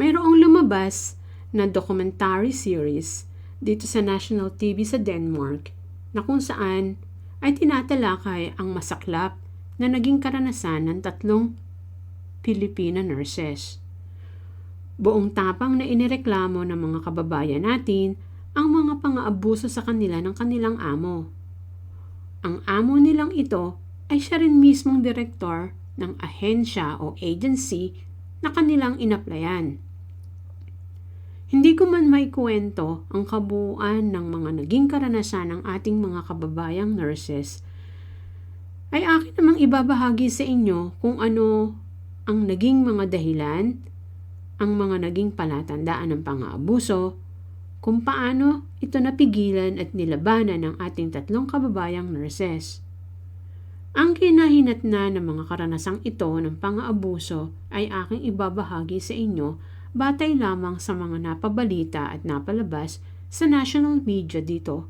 mayroong lumabas na documentary series dito sa national TV sa Denmark na kung saan ay tinatalakay ang masaklap na naging karanasan ng 3 Filipino nurses. Buong tapang na inireklamo ng mga kababayan natin ang mga pang-aabuso sa kanila ng kanilang amo. Ang amo nilang ito ay siya rin mismong direktor ng ahensya o agency na kanilang inaplayan. Hindi ko man maikwento ang kabuuan ng mga naging karanasan ng ating mga kababayang nurses, ay akin namang ibabahagi sa inyo kung ano ang naging mga dahilan, ang mga naging palatandaan ng pang-aabuso, kung paano ito napigilan at nilabanan ng ating 3 kababayang nurses. Ang kinahinatnan ng mga karanasang ito ng pang-aabuso ay aking ibabahagi sa inyo batay lamang sa mga napabalita at napalabas sa national media dito.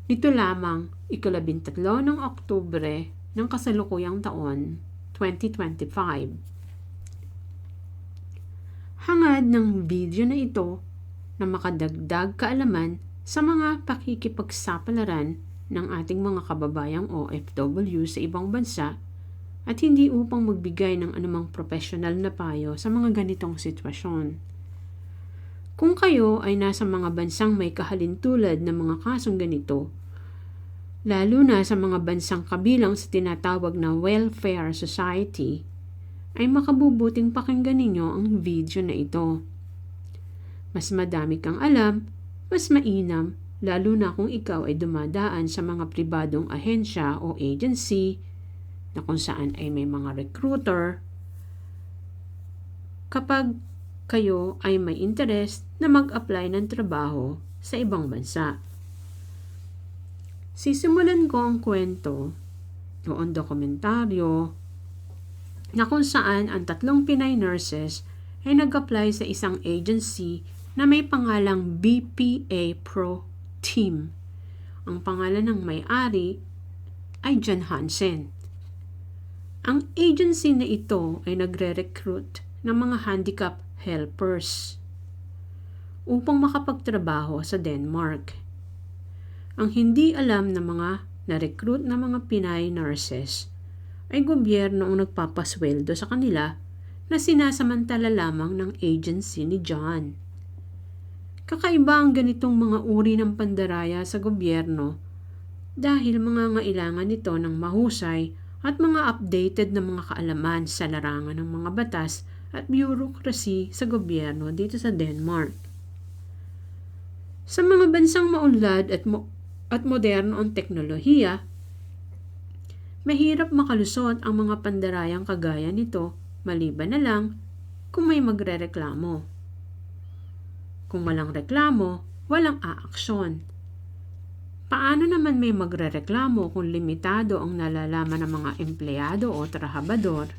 Ito lamang 13 ng Oktubre ng kasalukuyang taon 2025. Hangad ng video na ito na makadagdag kaalaman sa mga pakikipagsapalaran ng ating mga kababayang OFW sa ibang bansa at hindi upang magbigay ng anumang profesional na payo sa mga ganitong sitwasyon. Kung kayo ay nasa mga bansang may kahalintulad ng mga kasong ganito, lalo na sa mga bansang kabilang sa tinatawag na welfare society, ay makabubuting pakinggan ninyo ang video na ito. Mas madami kang alam, mas mainam, lalo na kung ikaw ay dumadaan sa mga pribadong ahensya o agency na kung saan ay may mga recruiter, kapag kayo ay may interest na mag-apply ng trabaho sa ibang bansa. Sisimulan ko ang kwento o ang dokumentaryo na kung saan ang 3 Pinay nurses ay nag-apply sa isang agency na may pangalang BPA Pro Team. Ang pangalan ng may-ari ay John Hansen. Ang agency na ito ay nagre-recruit ng mga handicap helpers upang makapagtrabaho sa Denmark. Ang hindi alam ng mga na-recruit na mga Pinay nurses ay gobyerno ang nagpapasweldo sa kanila na sinasamantala lamang ng agency ni John. Kakaiba ang ganitong mga uri ng pandaraya sa gobyerno dahil mangangailangan nito ng mahusay at mga updated na mga kaalaman sa larangan ng mga batas at bureaucracy sa gobyerno dito sa Denmark. Sa mga bansang maunlad at moderno ang teknolohiya, mahirap makalusot ang mga pandarayang kagaya nito maliban na lang kung may magrereklamo. Kung walang reklamo, walang aaksyon. Paano naman may magrereklamo kung limitado ang nalalaman ng mga empleyado o trabahador?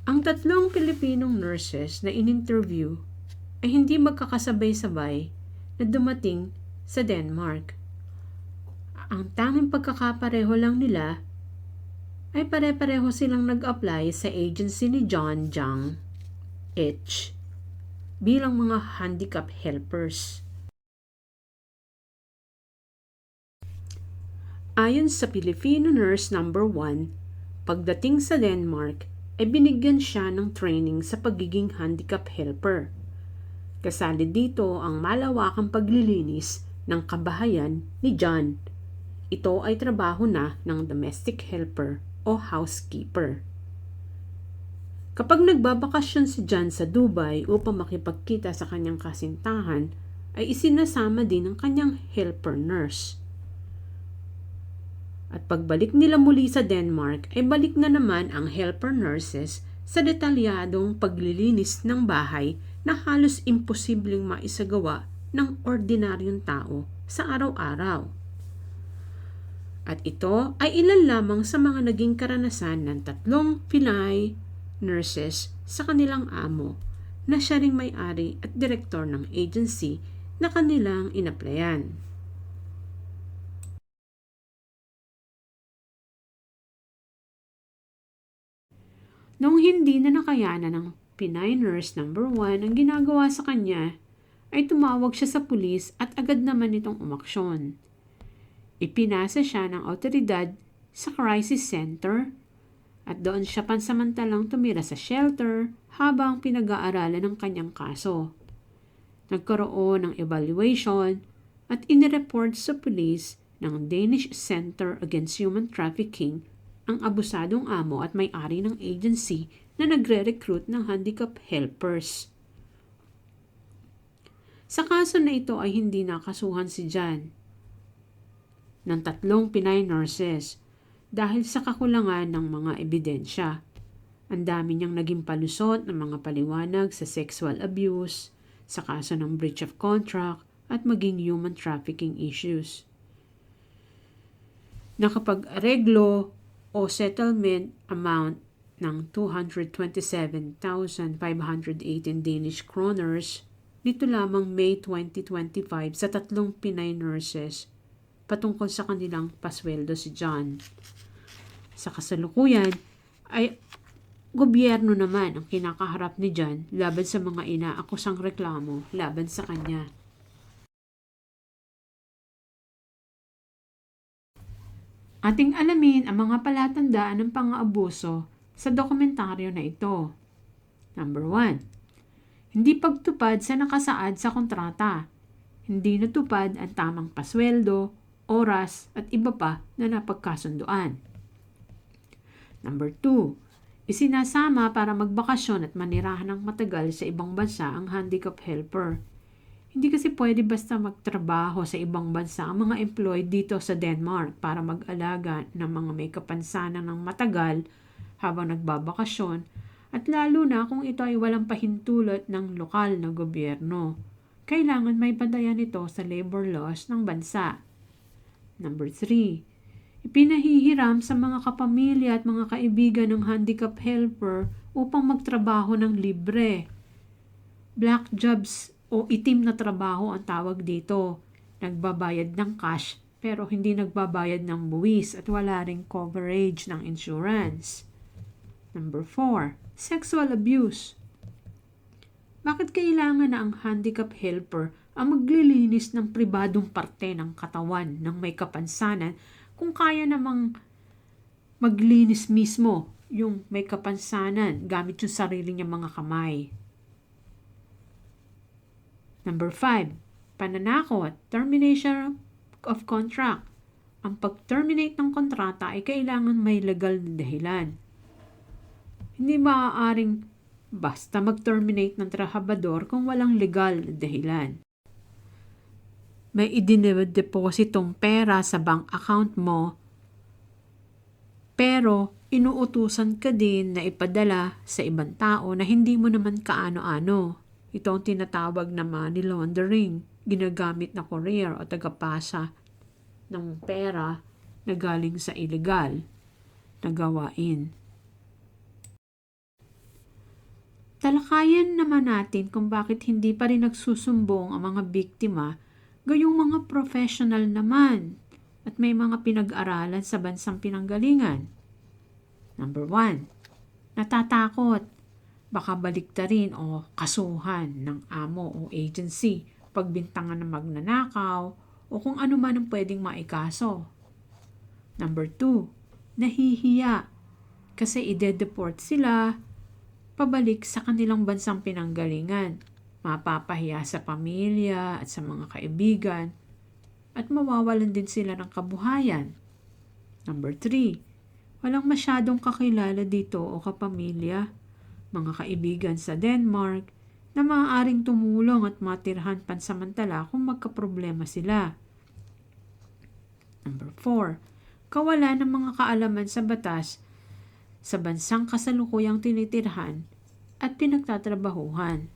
Ang 3 Pilipinong nurses na in-interview ay hindi magkakasabay-sabay na dumating sa Denmark. Ang tanging pagkakapareho lang nila ay pare-pareho silang nag-apply sa agency ni John Jang H bilang mga handicap helpers. Ayon sa Filipino nurse number 1, pagdating sa Denmark ay binigyan siya ng training sa pagiging handicap helper. Kasali dito ang malawakang paglilinis ng kabahayan ni John. Ito ay trabaho na ng domestic helper o housekeeper. Kapag nagbabakasyon si John sa Dubai upang makipagkita sa kanyang kasintahan, ay isinasama din ang kanyang helper nurse. At pagbalik nila muli sa Denmark ay balik na naman ang helper nurses sa detalyadong paglilinis ng bahay na halos imposibleng maisagawa ng ordinaryong tao sa araw-araw. At ito ay ilan lamang sa mga naging karanasan ng 3 Pinay nurses sa kanilang amo na siya ring may-ari at direktor ng agency na kanilang inaplayan. Noong hindi na nakayanan ng Pinay Nurse number 1, ang ginagawa sa kanya ay tumawag siya sa pulis at agad naman itong umaksyon. Ipinasa siya ng awtoridad sa crisis center at doon siya pansamantalang tumira sa shelter habang pinag-aaralan ng kanyang kaso. Nagkaroon ng evaluation at inireport sa pulis ng Danish Center Against Human Trafficking ang abusadong amo at may-ari ng agency na nagre-recruit ng handicap helpers. Sa kaso na ito ay hindi nakasuhan si John ng 3 Pinay nurses dahil sa kakulangan ng mga ebidensya. Ang dami niyang naging palusot ng mga paliwanag sa sexual abuse, sa kaso ng breach of contract at maging human trafficking issues. Nakapag-areglo o settlement amount ng 227,518 Danish kroners nito lamang May 2025 sa 3 Pinay nurses patungkol sa kanilang pasweldo si John. Sa kasalukuyan ay gobyerno naman ang kinakaharap ni John laban sa mga inaakusang reklamo laban sa kanya. Ating alamin ang mga palatandaan ng pang-aabuso sa dokumentaryo na ito. Number 1. Hindi pagtupad sa nakasaad sa kontrata. Hindi natupad ang tamang pasweldo, oras at iba pa na napagkasunduan. Number 2. Isinasama para magbakasyon at manirahan ng matagal sa ibang bansa ang handicap helper. Hindi kasi pwede basta magtrabaho sa ibang bansa ang mga employed dito sa Denmark para mag-alaga ng mga may kapansanan ng matagal habang nagbabakasyon at lalo na kung ito ay walang pahintulot ng lokal na gobyerno. Kailangan may batayan ito sa labor laws ng bansa. Number 3. Ipinahihiram sa mga kapamilya at mga kaibigan ng handicap helper upang magtrabaho ng libre. Black jobs o itim na trabaho ang tawag dito. Nagbabayad ng cash pero hindi nagbabayad ng buwis at wala ring coverage ng insurance. Number 4. Sexual abuse. Bakit kailangan na ang handicap helper ang maglilinis ng pribadong parte ng katawan ng may kapansanan kung kaya namang maglinis mismo yung may kapansanan gamit yung sarili niyang mga kamay? Number 5. Pananakot, termination of contract. Ang pag-terminate ng kontrata ay kailangan may legal na dahilan. Hindi maaaring basta mag-terminate ng trabahador kung walang legal na dahilan. May idinidepositong pera sa bank account mo, pero inuutusan ka din na ipadala sa ibang tao na hindi mo naman kaano-ano. Ito ang tinatawag na money laundering, ginagamit na courier o tagapasa ng pera na galing sa illegal na gawain. Talakayan naman natin kung bakit hindi pa rin nagsusumbong ang mga biktima, gayong mga professional naman at may mga pinag-aralan sa bansang pinanggalingan. Number 1. Natatakot. Baka baliktarin o kasuhan ng amo o agency, pagbintangan ng magnanakaw o kung ano man ang pwedeng maikaso. Number 2. Nahihiya kasi ide-deport sila pabalik sa kanilang bansang pinanggalingan. Mapapahiya sa pamilya at sa mga kaibigan at mawawalan din sila ng kabuhayan. Number 3. Walang masyadong kakilala dito o kapamilya, mga kaibigan sa Denmark na maaaring tumulong at matirhan pansamantala kung magkaproblema sila. Number 4. Kawalan ng mga kaalaman sa batas sa bansang kasalukuyang tinitirhan at pinagtatrabahuhan.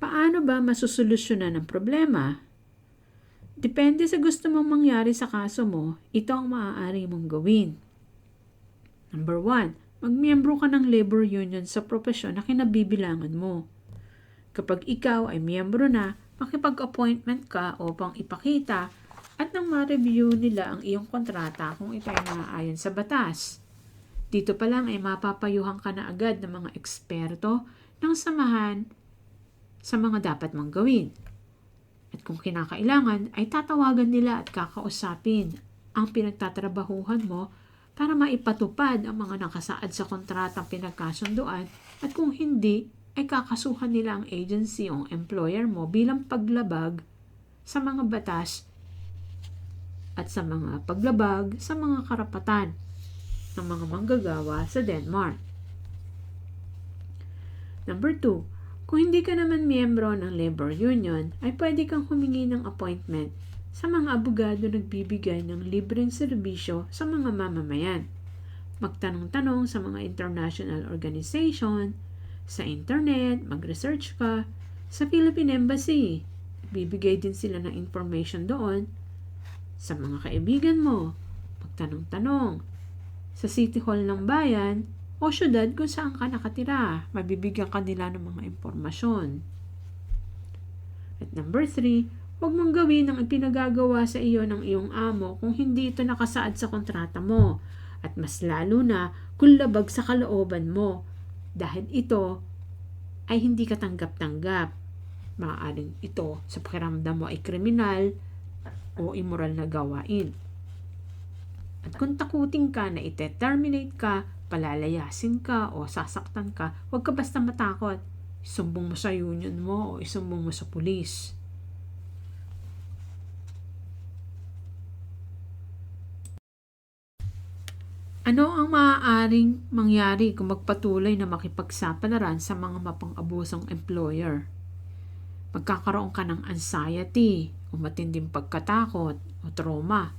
Paano ba masusolusyonan ang problema? Depende sa gusto mong mangyari sa kaso mo, ito ang maaari mong gawin. Number 1. Magmiyembro ka ng labor union sa propesyon na kinabibilangan mo. Kapag ikaw ay miyembro na, makipag-appointment ka upang ipakita at nang ma-review nila ang iyong kontrata kung ito ay naaayon sa batas. Dito pa lang ay mapapayuhan ka na agad ng mga eksperto ng samahan sa mga dapat mong gawin. At kung kinakailangan ay tatawagan nila at kakausapin ang pinagtatrabahuhan mo para maipatupad ang mga nakasaad sa kontratang pinagkasunduan, at kung hindi ay kakasuhan nila ang agency o employer mo bilang paglabag sa mga batas at sa mga paglabag sa mga karapatan ng mga manggagawa sa Denmark. Number 2, kung hindi ka naman miyembro ng labor union, ay pwede kang humingi ng appointment sa mga abogado nagbibigay ng libreng serbisyo sa mga mamamayan. Magtanong-tanong sa mga international organization, sa internet, mag-research ka, sa Philippine Embassy. Bibigay din sila ng information doon. Sa mga kaibigan mo, magtanong-tanong. Sa City Hall ng bayan o syudad kung saan ka nakatira, mabibigyan ka nila ng mga impormasyon. At number 3, huwag mong gawin ang ipinagagawa sa iyo ng iyong amo kung hindi ito nakasaad sa kontrata mo, at mas lalo na kung labag sa kalooban mo, dahil ito ay hindi katanggap-tanggap. Maaaring ito sa pakiramdam mo ay kriminal o immoral na gawain. At kung takutin ka na ite-terminate ka, palalayasin ka o sasaktan ka, huwag ka basta matakot. Isumbong mo sa union mo o isumbong mo sa pulis. Ano ang maaaring mangyari kung magpatuloy na makipagsapalaran sa mga mapang-abusong employer? Magkakaroon ka ng anxiety o matinding pagkatakot o trauma.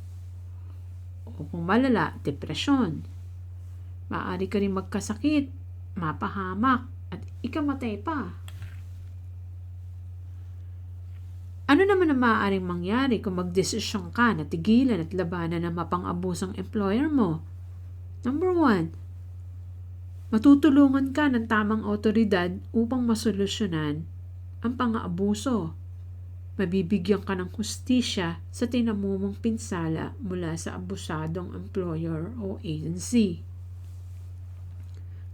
O kung malala, depresyon. Maaari ka rin magkasakit, mapahamak, at ikamatay pa. Ano naman ang maaaring mangyari kung magdesisyon ka na tigilan at labanan ng mapang-abusong employer mo? Number 1, matutulungan ka ng tamang awtoridad upang masolusyonan ang pang-aabuso. Mabibigyan ka ng hustisya sa tinamumong pinsala mula sa abusadong employer o agency.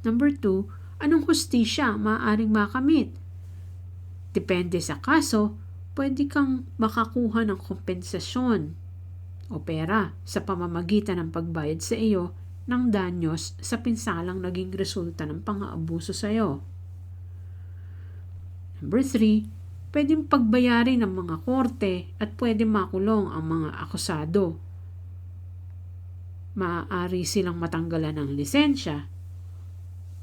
Number 2, anong hustisya ang maaaring makamit? Depende sa kaso, pwede kang makakuha ng kompensasyon o pera sa pamamagitan ng pagbayad sa iyo ng danyos sa pinsalang naging resulta ng pang-aabuso sa iyo. Number 3, pwedeng pagbayarin ng mga korte at pwedeng makulong ang mga akusado. Maaari silang matanggalan ng lisensya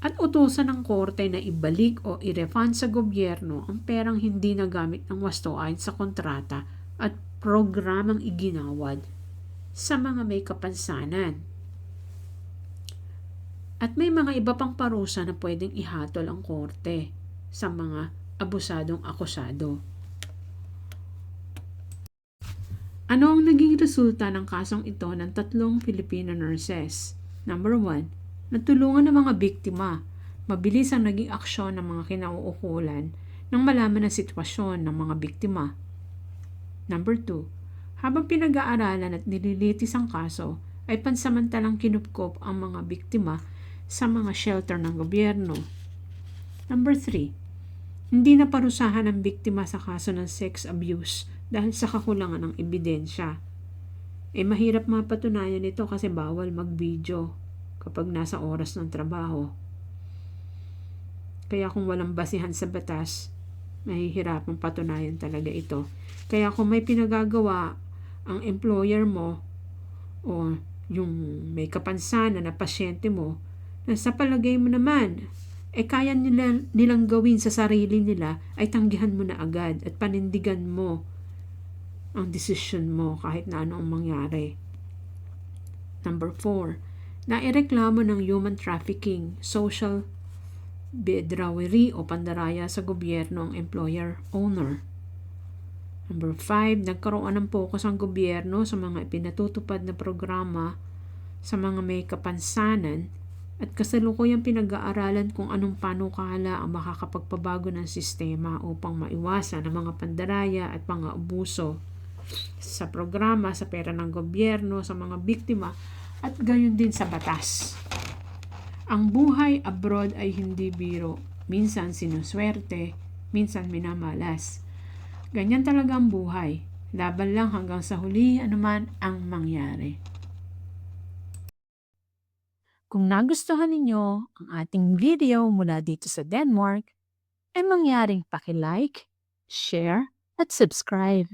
at utusan ng korte na ibalik o i-refund sa gobyerno ang perang hindi nagamit ng wasto ayon sa kontrata at programang iginawad sa mga may kapansanan. At may mga iba pang parusa na pwedeng ihatol ang korte sa mga abusadong akusado. Ano ang naging resulta ng kasong ito ng 3 Filipino nurses? Number 1, natulungan ng mga biktima. Mabilis ang naging aksyon ng mga kinauukulan nang malaman ang sitwasyon ng mga biktima. Number 2, habang pinag-aaralan at nililitis ang kaso, ay pansamantalang kinupkop ang mga biktima sa mga shelter ng gobyerno. Number 3, hindi na parusahan ang biktima sa kaso ng sex abuse dahil sa kakulangan ng ebidensya. Mahirap mapatunayan ito kasi bawal mag-video kapag nasa oras ng trabaho. Kaya kung walang basihan sa batas, mahihirapang patunayan talaga ito. Kaya kung may pinagagawa ang employer mo o yung may kapansanan na pasyente mo, na sa palagay mo naman, kaya nilang gawin sa sarili nila, ay tanggihan mo na agad at panindigan mo ang desisyon mo kahit na ano ang mangyari. Number 4, naireklamo ng human trafficking, social bedrawery o pandaraya sa gobyerno ang employer-owner. Number 5, nagkaroon ng focus ang gobyerno sa mga ipinatutupad na programa sa mga may kapansanan at kasalukuyang pinag-aaralan kung anong panukala ang makakapagpabago ng sistema upang maiwasan ang mga pandaraya at pang-aabuso sa programa, sa pera ng gobyerno, sa mga biktima at gayon din sa batas. Ang buhay abroad ay hindi biro. Minsan sinuswerte, minsan minamalas. Ganyan talaga ang buhay. Laban lang hanggang sa huli anuman ang mangyari. Kung nagustuhan ninyo ang ating video mula dito sa Denmark, ay mangyaring paki-like, share, at subscribe.